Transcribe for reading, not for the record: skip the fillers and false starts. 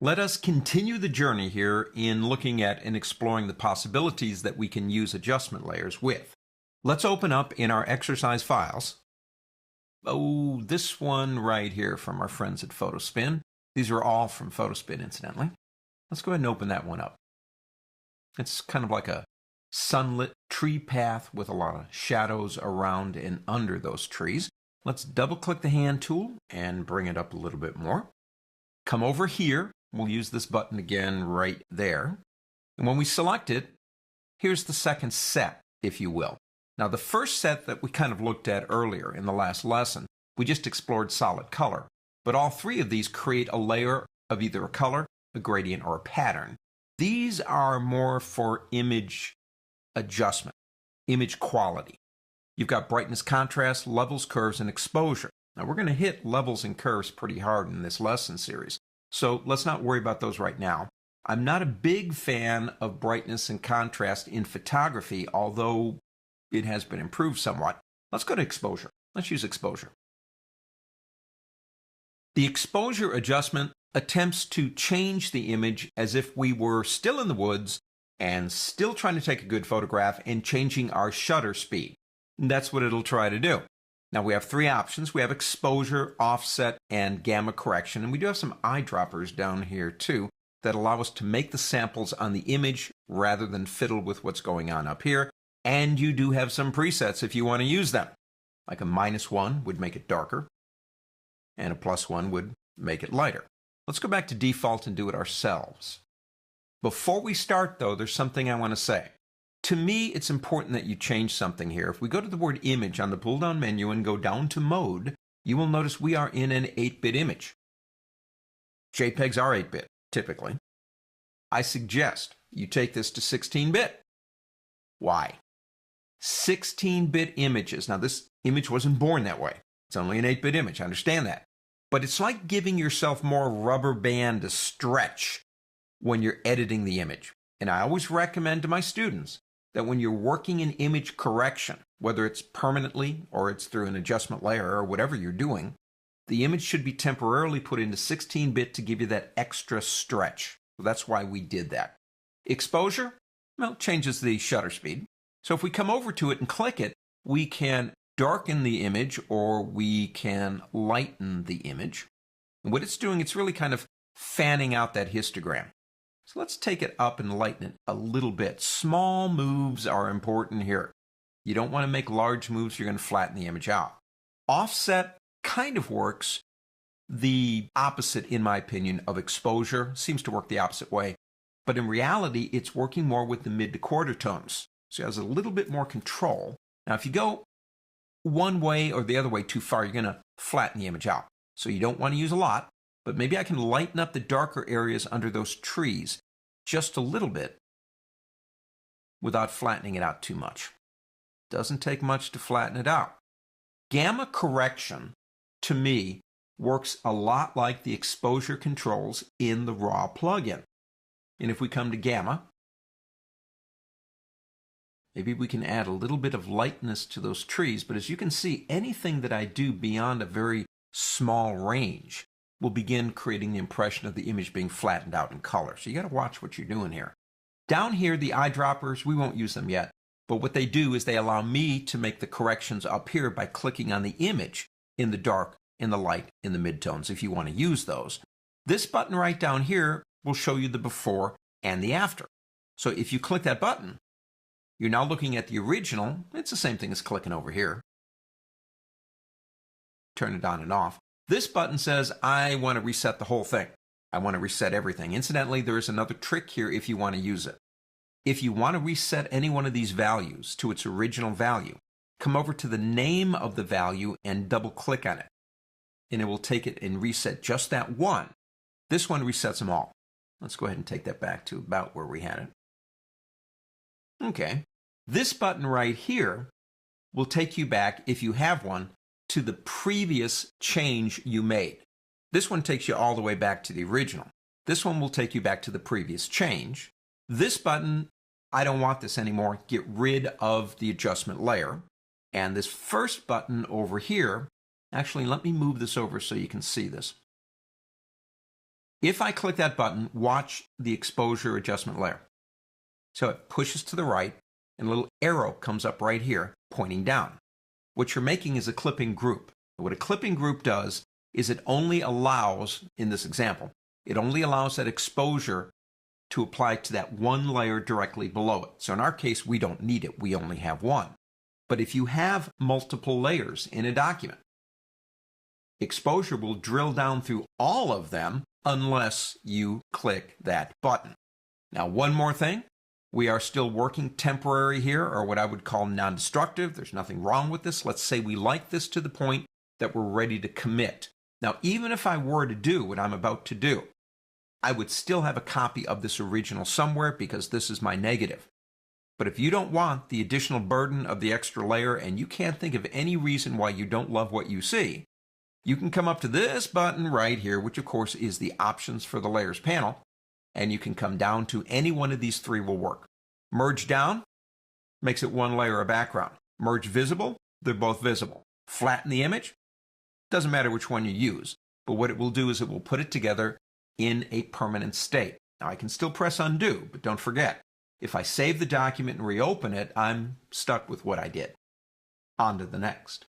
Let us continue the journey here in looking at and exploring the possibilities that we can use adjustment layers with. Let's open up in our exercise files. Oh, this one right here from our friends at Photospin. These are all from Photospin, incidentally. Let's go ahead and open that one up. It's kind of like a sunlit tree path with a lot of shadows around and under those trees. Let's double-click the hand tool and bring it up a little bit more. Come over here. We'll use this button again right there. And when we select it, here's the second set, if you will. Now, the first set that we kind of looked at earlier in the last lesson, we just explored solid color. But all three of these create a layer of either a color, a gradient, or a pattern. These are more for image adjustment, image quality. You've got brightness, contrast, levels, curves, and exposure. Now, we're going to hit levels and curves pretty hard in this lesson series. So let's not worry about those right now. I'm not a big fan of brightness and contrast in photography, although it has been improved somewhat. Let's go to exposure. Let's use exposure. The exposure adjustment attempts to change the image as if we were still in the woods and still trying to take a good photograph and changing our shutter speed. And that's what it'll try to do. Now, we have three options. We have exposure, offset, and gamma correction. And we do have some eyedroppers down here, too, that allow us to make the samples on the image rather than fiddle with what's going on up here. And you do have some presets if you want to use them. Like a -1 would make it darker, and a +1 would make it lighter. Let's go back to default and do it ourselves. Before we start, though, there's something I want to say. To me, it's important that you change something here. If we go to the word image on the pull-down menu and go down to mode, you will notice we are in an 8-bit image. JPEGs are 8-bit, typically. I suggest you take this to 16-bit. Why? 16-bit images. Now, this image wasn't born that way. It's only an 8-bit image. I understand that. But it's like giving yourself more rubber band to stretch when you're editing the image. And I always recommend to my students that when you're working in image correction, whether it's permanently or it's through an adjustment layer or whatever you're doing, the image should be temporarily put into 16-bit to give you that extra stretch. So that's why we did that. Exposure, well, changes the shutter speed. So if we come over to it and click it, we can darken the image or we can lighten the image. And what it's doing, it's really kind of fanning out that histogram. So let's take it up and lighten it a little bit. Small moves are important here. You don't want to make large moves. You're going to flatten the image out. Offset kind of works the opposite, in my opinion, of exposure. Seems to work the opposite way. But in reality, it's working more with the mid to quarter tones. So it has a little bit more control. Now, if you go one way or the other way too far, you're going to flatten the image out. So you don't want to use a lot. But maybe I can lighten up the darker areas under those trees just a little bit without flattening it out too much. Doesn't take much to flatten it out. Gamma correction, to me, works a lot like the exposure controls in the RAW plugin. And if we come to gamma, maybe we can add a little bit of lightness to those trees. But as you can see, anything that I do beyond a very small range will begin creating the impression of the image being flattened out in color. So you got to watch what you're doing here. Down here, the eyedroppers, we won't use them yet, but what they do is they allow me to make the corrections up here by clicking on the image in the dark, in the light, in the midtones, if you want to use those. This button right down here will show you the before and the after. So if you click that button, you're now looking at the original. It's the same thing as clicking over here. Turn it on and off. This button says, I want to reset the whole thing. I want to reset everything. Incidentally, there is another trick here if you want to use it. If you want to reset any one of these values to its original value, come over to the name of the value and double-click on it. And it will take it and reset just that one. This one resets them all. Let's go ahead and take that back to about where we had it. Okay. This button right here will take you back, if you have one, to the previous change you made. This one takes you all the way back to the original. This one will take you back to the previous change. This button, I don't want this anymore. Get rid of the adjustment layer. And this first button over here, actually, let me move this over so you can see this. If I click that button, watch the exposure adjustment layer. So it pushes to the right, and a little arrow comes up right here, pointing down. What you're making is a clipping group. What a clipping group does is it only allows, in this example, it only allows that exposure to apply to that one layer directly below it. So in our case, we don't need it. We only have one. But if you have multiple layers in a document, exposure will drill down through all of them unless you click that button. Now, one more thing. We are still working temporary here, or what I would call non-destructive. There's nothing wrong with this. Let's say we like this to the point that we're ready to commit. Now, even if I were to do what I'm about to do, I would still have a copy of this original somewhere because this is my negative. But if you don't want the additional burden of the extra layer and you can't think of any reason why you don't love what you see, you can come up to this button right here, which of course is the options for the layers panel, and you can come down to any one of these three will work. Merge down makes it one layer of background. Merge visible, they're both visible. Flatten the image, doesn't matter which one you use, but what it will do is it will put it together in a permanent state. Now I can still press undo, but don't forget, if I save the document and reopen it, I'm stuck with what I did. On to the next.